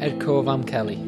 Er Cof am Kelly.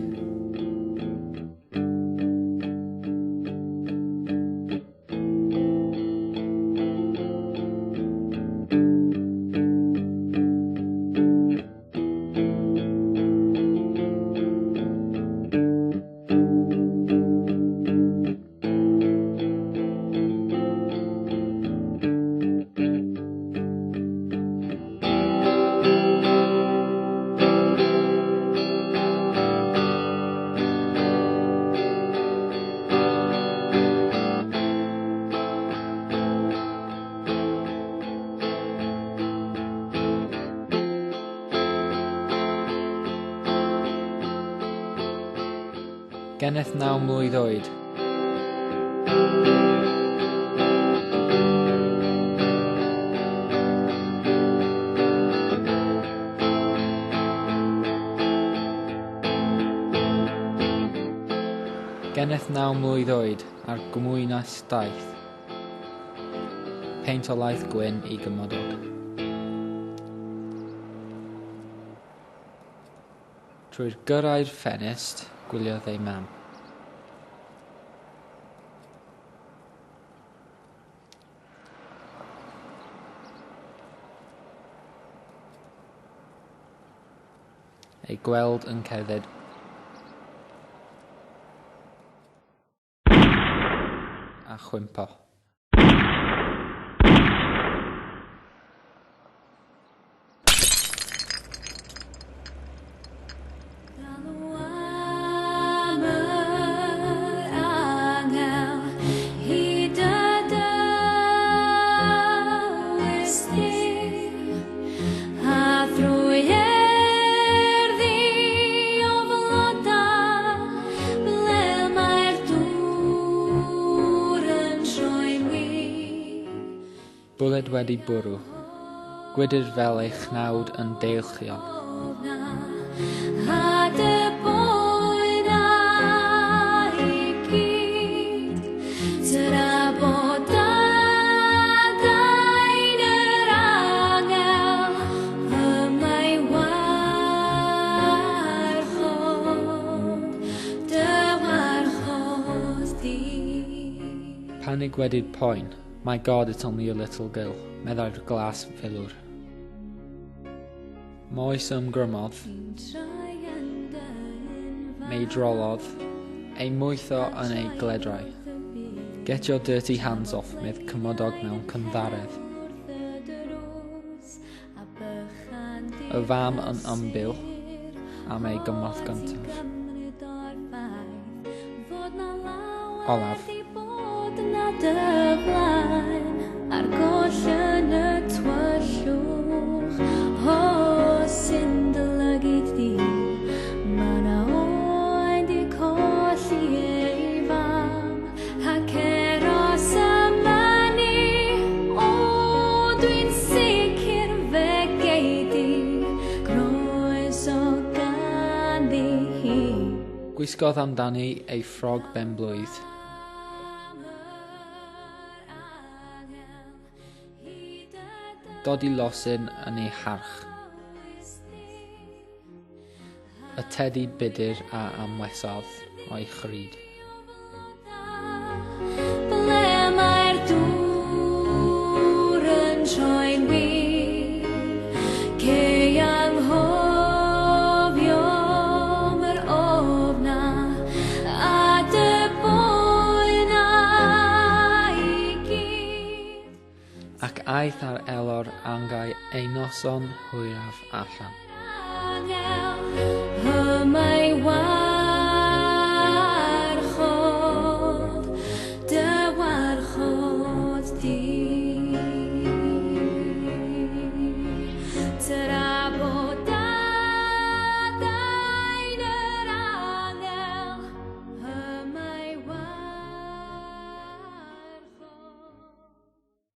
Geneth 9 mlwydd oed. Geneth 9 mlwydd oed ar gymwynas daeth. Peint o laeth gwyn I gymodog. Trwy'r gyrrau'r ffenest gwyliodd ei mam. Ei gweld yn cerdded a chwympo. Bwled wedi bwrw, gwydr fel ei chnawd yn deilchion. Panig wedi'r poen. My God, it's only a little girl, meddai'r glas filwr. Moes ymgrymodd, mei drolodd, ei mwytho yn ei gledrau. Get your dirty hands off, medd cymodog mewn cynddaredd. Y fam yn ymbil am ei gymorth gyntaf. Olaf. Ar goll yn y tywyllwch, o sy'n dylygu di, ma' na oed I colli ei fam, ac eros yma ni, o dwi'n sicr fe gei di, groeso ganddi hi. Gwisgodd amdani ei ffrog benblwydd. Dod I losyn yn ei harch. Y tedi budur a amwesodd o'i chryd. Ble mae'r dŵr yn troi'n wir, cei anghofio yr ofna a dy boena I gyd. Ac aeth ar elor angau ei noson hwyraf allan.